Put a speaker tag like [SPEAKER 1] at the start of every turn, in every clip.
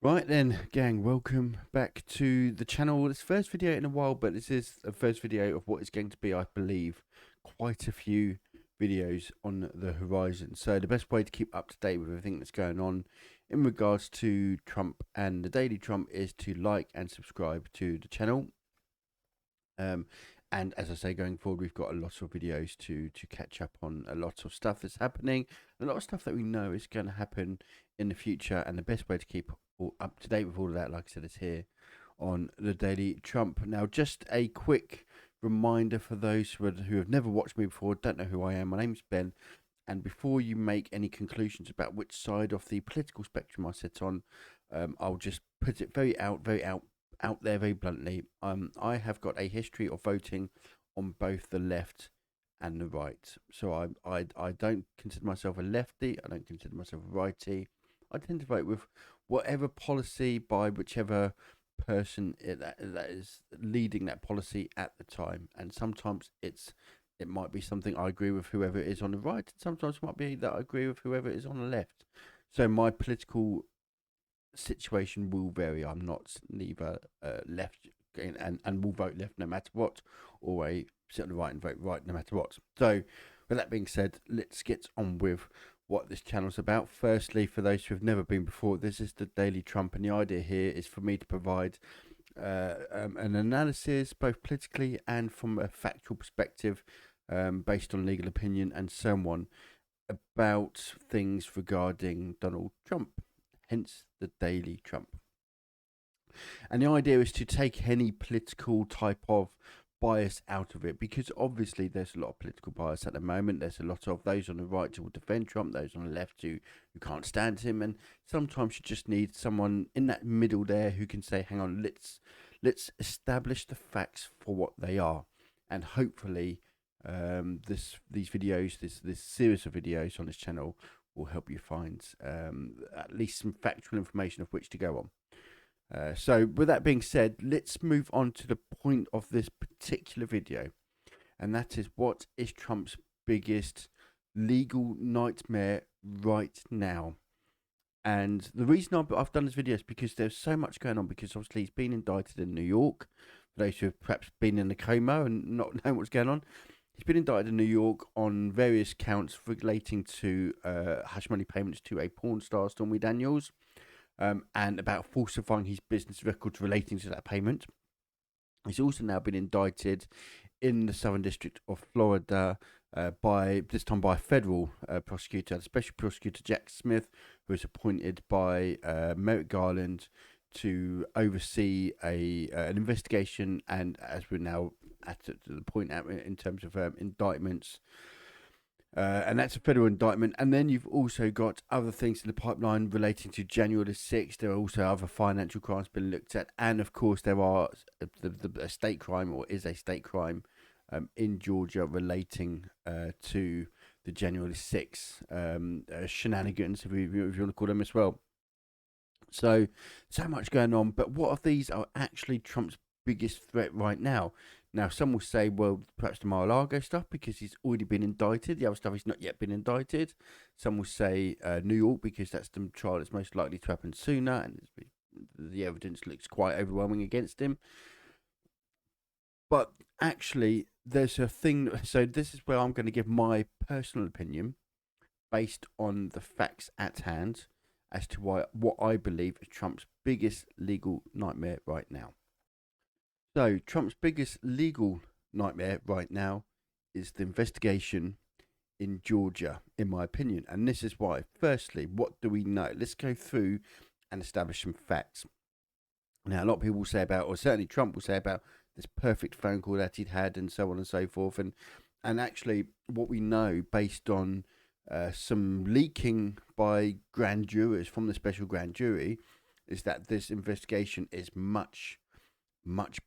[SPEAKER 1] Right then, gang, welcome back to the channel. It's first video in a while, but this is the first video of what is going to be, I believe, quite a few videos on the horizon. So the best way to keep up to date with everything that's going on in regards to Trump and the Daily Trump is to like and subscribe to the channel. And as I say, going forward, we've got a lot of videos to catch up on, a lot of stuff that's happening, a lot of stuff that we know is going to happen in the future. And the best way to keep all up to date with all of that, like I said, is here on the Daily Trump. Now, just a quick reminder for those who have never watched me before, don't know who I am. My name's Ben, and before you make any conclusions about which side of the political spectrum I sit on, I'll just put it out there very bluntly. I have got a history of voting on both the left and the right. So I don't consider myself a lefty. I don't consider myself a righty. I tend to vote with whatever policy by whichever person that is leading that policy at the time. And sometimes it might be something I agree with whoever is on the right, and sometimes it might be that I agree with whoever is on the left. So my political situation will vary. I'm not neither left and will vote left no matter what, or a sit on the right and vote right no matter what. So, with that being said, let's get on with what this channel's about. Firstly, for those who have never been before, this is the Daily Trump, and the idea here is for me to provide an analysis, both politically and from a factual perspective, based on legal opinion and so on, about things regarding Donald Trump, hence the Daily Trump. And the idea is to take any political type of bias out of it, because obviously there's a lot of political bias at the moment. There's a lot of those on the right who will defend Trump, those on the left who can't stand him, and sometimes you just need someone in that middle there who can say, hang on, let's establish the facts for what they are. And hopefully these videos, this series of videos on this channel will help you find at least some factual information of which to go on. So with that being said, let's move on to the point of this particular video, and that is, what is Trump's biggest legal nightmare right now? And the reason I've done this video is because there's so much going on, because obviously he's been indicted in New York. For those who have perhaps been in a coma and not knowing what's going on, he's been indicted in New York on various counts relating to hush money payments to a porn star, Stormy Daniels, and about falsifying his business records relating to that payment. He's also now been indicted in the Southern District of Florida by a federal prosecutor, Special Prosecutor Jack Smith, who was appointed by Merrick Garland to oversee an investigation. And as we're now at the point in terms of indictments, and that's a federal indictment. And then you've also got other things in the pipeline relating to January the 6th. There are also other financial crimes being looked at. And of course, there are a state crime, or is a state crime, in Georgia relating to the January 6th shenanigans, if you want to call them as well. So much going on. But what of these are actually Trump's biggest threat right now? Now, some will say, well, perhaps the Mar-a-Lago stuff, because he's already been indicted. The other stuff he's not yet been indicted. Some will say New York, because that's the trial that's most likely to happen sooner, and the evidence looks quite overwhelming against him. But actually, there's a thing. So this is where I'm going to give my personal opinion based on the facts at hand as to what I believe is Trump's biggest legal nightmare right now. So, Trump's biggest legal nightmare right now is the investigation in Georgia, in my opinion. And this is why. Firstly, what do we know? Let's go through and establish some facts. Now, a lot of people will say about, or certainly Trump will say about, this perfect phone call that he'd had, and so on and so forth. And actually, what we know based on some leaking by grand jurors from the special grand jury is that this investigation is much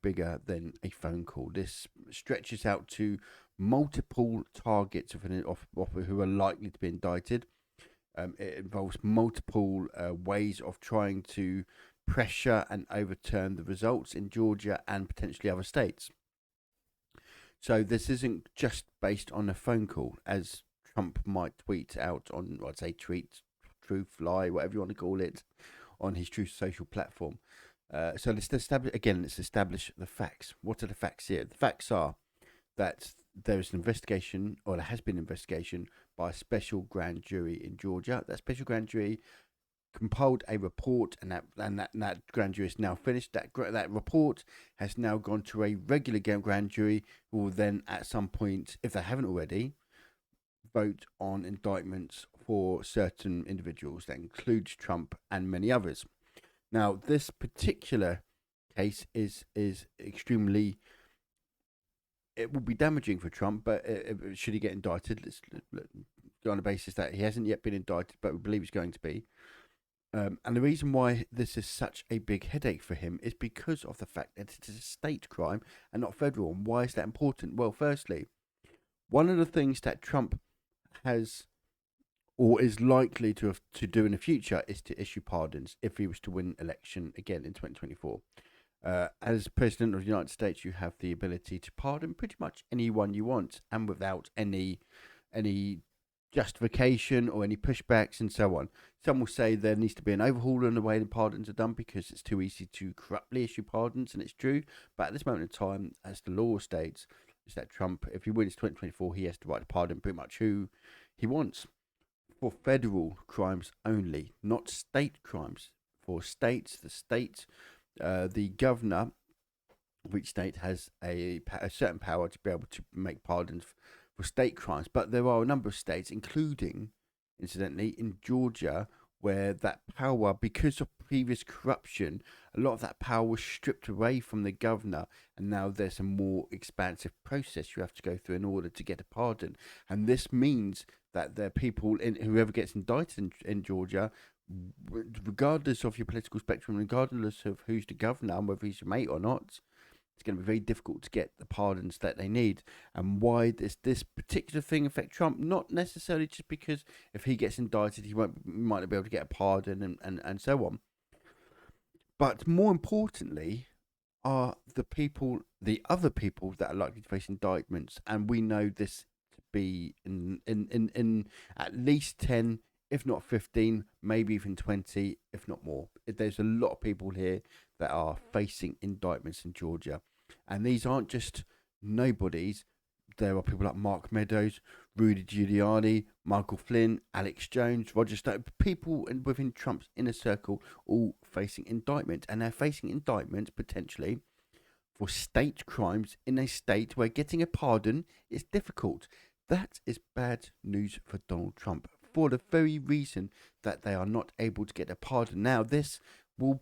[SPEAKER 1] bigger than a phone call. This stretches out to multiple targets of who are likely to be indicted. It involves multiple ways of trying to pressure and overturn the results in Georgia and potentially other states. So this isn't just based on a phone call, as Trump might tweet out on, I'd say, tweet, truth, lie, whatever you want to call it, on his Truth Social platform. So let's establish the facts. What are the facts here? The facts are that there is an investigation, or there has been an investigation by a special grand jury in Georgia. That special grand jury compiled a report, and that grand jury is now finished. That report has now gone to a regular grand jury, who will then, at some point, if they haven't already, vote on indictments for certain individuals. That includes Trump and many others. Now, this particular case is extremely. It will be damaging for Trump, but should he get indicted, let's go on the basis that he hasn't yet been indicted, but we believe he's going to be. And the reason why this is such a big headache for him is because of the fact that it is a state crime and not federal. And why is that important? Well, firstly, one of the things that Trump has, or is likely to do in the future, is to issue pardons if he was to win election again in 2024. As President of the United States, you have the ability to pardon pretty much anyone you want, and without any justification or any pushbacks and so on. Some will say there needs to be an overhaul in the way the pardons are done because it's too easy to corruptly issue pardons, and it's true. But at this moment in time, as the law states, is that Trump, if he wins 2024, he has the right to pardon pretty much who he wants for federal crimes only, not state crimes. For states, the governor of each state has a certain power to be able to make pardons for state crimes. But there are a number of states, including, incidentally, in Georgia, where that power, because of previous corruption, a lot of that power was stripped away from the governor, and now there's a more expansive process you have to go through in order to get a pardon. And this means that there are people, whoever gets indicted in Georgia, regardless of your political spectrum, regardless of who's the governor and whether he's your mate or not, it's going to be very difficult to get the pardons that they need. And why does this particular thing affect Trump? Not necessarily just because if he gets indicted, he might not be able to get a pardon and so on. But more importantly, are the other people that are likely to face indictments. And we know this to be in at least 10, if not 15, maybe even 20, if not more. There's a lot of people here that are facing indictments in Georgia. And these aren't just nobodies. There are people like Mark Meadows, Rudy Giuliani, Michael Flynn, Alex Jones, Roger Stone, people within Trump's inner circle, all facing indictment. And they're facing indictment potentially for state crimes in a state where getting a pardon is difficult. That is bad news for Donald Trump, for the very reason that they are not able to get a pardon. Now, this will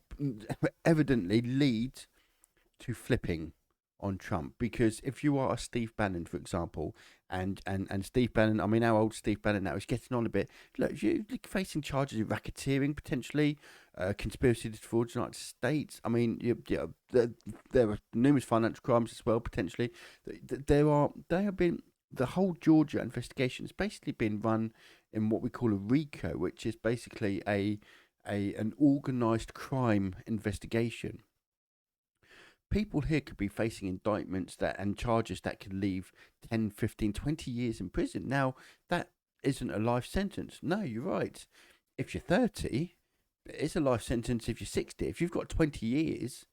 [SPEAKER 1] evidently lead to flipping on Trump, because if you are a Steve Bannon, for example, and Steve Bannon, I mean, how old Steve Bannon now? He's getting on a bit. Look, you're facing charges of racketeering, potentially, conspiracy to defraud the United States. I mean, there are numerous financial crimes as well, potentially. They have been. The whole Georgia investigation has basically been run in what we call a RICO, which is basically an organised crime investigation. People here could be facing indictments and charges that could leave 10, 15, 20 years in prison. Now, that isn't a life sentence. No, you're right. If you're 30, it's a life sentence if you're 60. If you've got 20 years,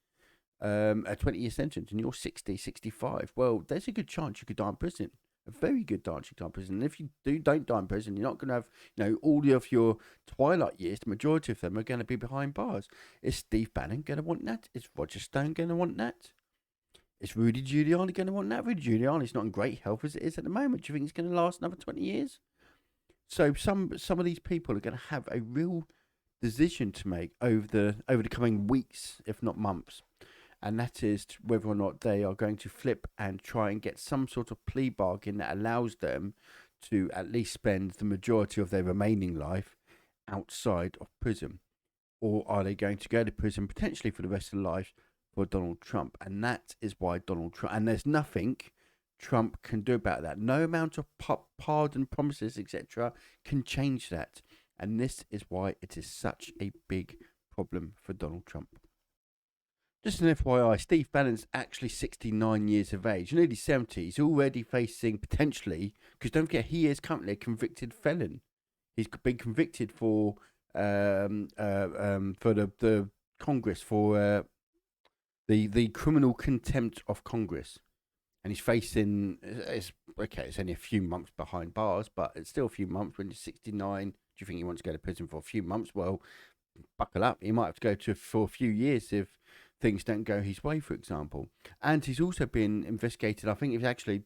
[SPEAKER 1] a 20-year sentence, and you're 60, 65, well, there's a good chance you could die in prison. A very good chance you could die in prison. And if you don't die in prison, you're not going to have, all of your twilight years, the majority of them are going to be behind bars. Is Steve Bannon going to want that? Is Roger Stone going to want that? Is Rudy Giuliani going to want that? Rudy Giuliani's not in great health as it is at the moment. Do you think he's going to last another 20 years? So some of these people are going to have a real decision to make over the coming weeks, if not months. And that is whether or not they are going to flip and try and get some sort of plea bargain that allows them to at least spend the majority of their remaining life outside of prison. Or are they going to go to prison potentially for the rest of their life for Donald Trump? And that is why Donald Trump, and there's nothing Trump can do about that. No amount of pardon promises, etc., can change that. And this is why it is such a big problem for Donald Trump. Just an FYI, Steve Bannon's actually 69 years of age, nearly 70. He's already facing potentially, because don't forget, he is currently a convicted felon. He's been convicted for for the Congress for the criminal contempt of Congress, and he's facing. It's okay. It's only a few months behind bars, but it's still a few months. When you're 69, do you think he wants to go to prison for a few months? Well, buckle up. He might have to go to for a few years if things don't go his way, for example. And he's also been investigated. I think he's actually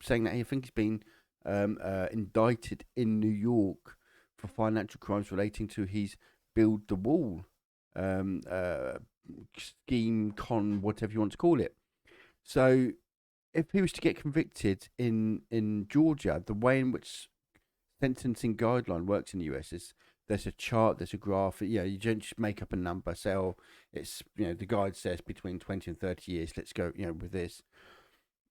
[SPEAKER 1] saying that I think he's been indicted in New York for financial crimes relating to his build the wall um, uh, scheme, con, whatever you want to call it. So if he was to get convicted in Georgia, the way in which sentencing guideline works in the US is there's a chart, there's a graph. You don't just make up a number. Say, oh, it's the guide says between 20 and 30 years. Let's go, with this.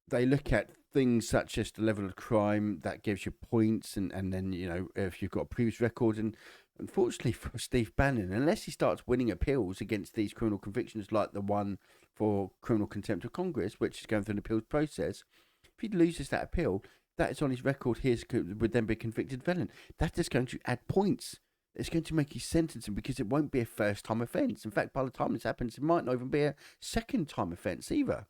[SPEAKER 1] They look at things such as the level of crime that gives you points, and then if you've got a previous record. And unfortunately for Steve Bannon, unless he starts winning appeals against these criminal convictions, like the one for criminal contempt of Congress, which is going through an appeals process, if he loses that appeal, that is on his record. He would then be a convicted felon. That is going to add points. It's going to make his sentencing, because it won't be a first time offence. In fact, by the time this happens, it might not even be a second time offence either.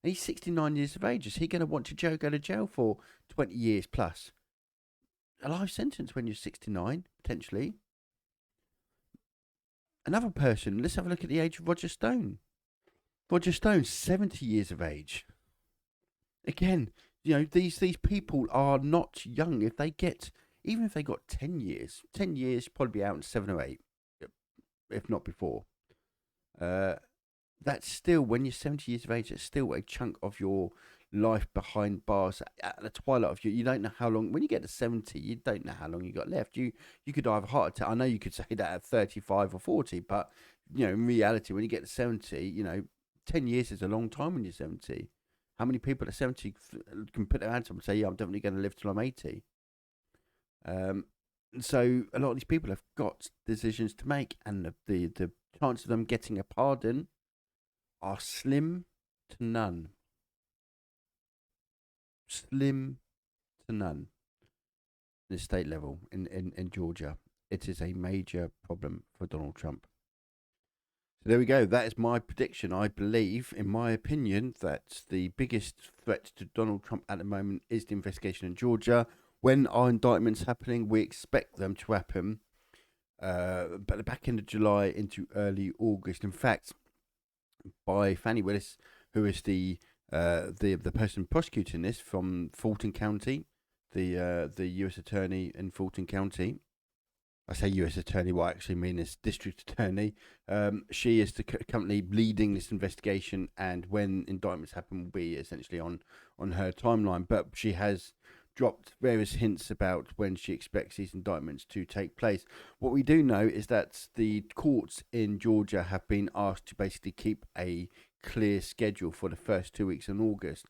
[SPEAKER 1] And he's 69 years of age. Is he going to want to go to jail for 20 years plus? A life sentence when you're 69, potentially. Another person, let's have a look at the age of Roger Stone. Roger Stone's 70 years of age. Again, these people are not young. Even if they got 10 years probably be out in 7 or 8, if not before. That's still, when you're 70 years of age, it's still a chunk of your life behind bars at the twilight of you don't know how long. When you get to 70, you don't know how long you got left. You could die of a heart attack. I know you could say that at 35 or 40, but in reality, when you get to 70, 10 years is a long time when you're 70. How many people at 70 can put their hands up and say, yeah, I'm definitely going to live till I'm 80? So a lot of these people have got decisions to make, and the chance of them getting a pardon are slim to none. Slim to none. In the state level, in Georgia, it is a major problem for Donald Trump. So there we go. That is my prediction. I believe, in my opinion, that the biggest threat to Donald Trump at the moment is the investigation in Georgia. When our indictments happening, we expect them to happen, but the back end of July into early August. In fact, by Fannie Willis, who is the person prosecuting this from Fulton County, the U.S. attorney in Fulton County. I say U.S. attorney, what I actually mean is district attorney. She is the company leading this investigation, and when indictments happen, will be essentially on her timeline. But she has dropped various hints about when she expects these indictments to take place. What we do know is that the courts in Georgia have been asked to basically keep a clear schedule for the first 2 weeks in August.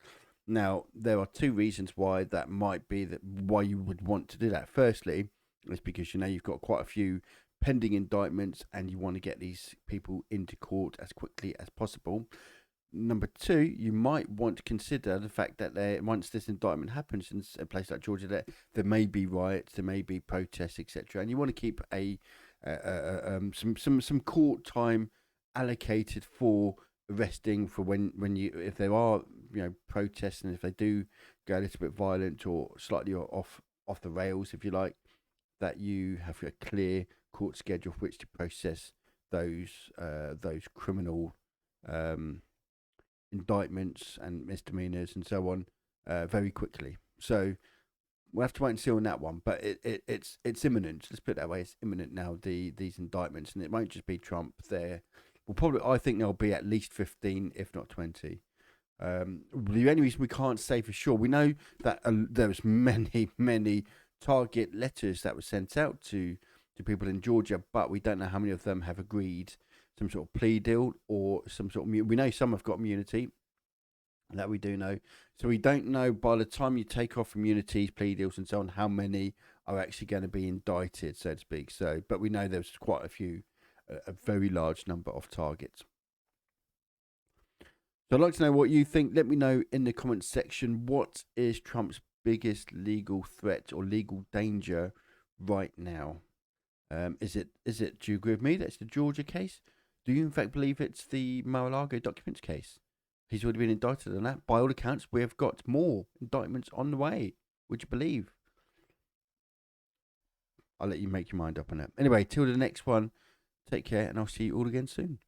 [SPEAKER 1] Now, there are two reasons why that might be why you would want to do that. Firstly, it's because you've got quite a few pending indictments, and you want to get these people into court as quickly as possible. Number two, you might want to consider the fact that once this indictment happens in a place like Georgia, there may be riots, there may be protests, etc., and you want to keep some court time allocated for arresting, for if there are protests, and if they do go a little bit violent or slightly off the rails, if you like, that you have a clear court schedule for which to process those criminal indictments and misdemeanors and so on very quickly. So we'll have to wait and see on that one, but it's imminent. Let's put it that way. It's imminent now. These indictments, and it won't just be Trump. I think there'll be at least 15, if not 20. The only reason we can't say for sure, we know that there was many target letters that were sent out to people in Georgia, but we don't know how many of them have agreed some sort of plea deal or some sort of. We know some have got immunity. That we do know. So we don't know, by the time you take off immunities, plea deals, and so on, how many are actually going to be indicted, so to speak. So, but we know there's quite a few, a very large number of targets. So I'd like to know what you think. Let me know in the comments section. What is Trump's biggest legal threat or legal danger right now? Is it? Do you agree with me? That's the Georgia case. Do you in fact believe it's the Mar-a-Lago documents case? He's already been indicted on that. By all accounts, we have got more indictments on the way. Would you believe? I'll let you make your mind up on that. Anyway, till the next one, take care, and I'll see you all again soon.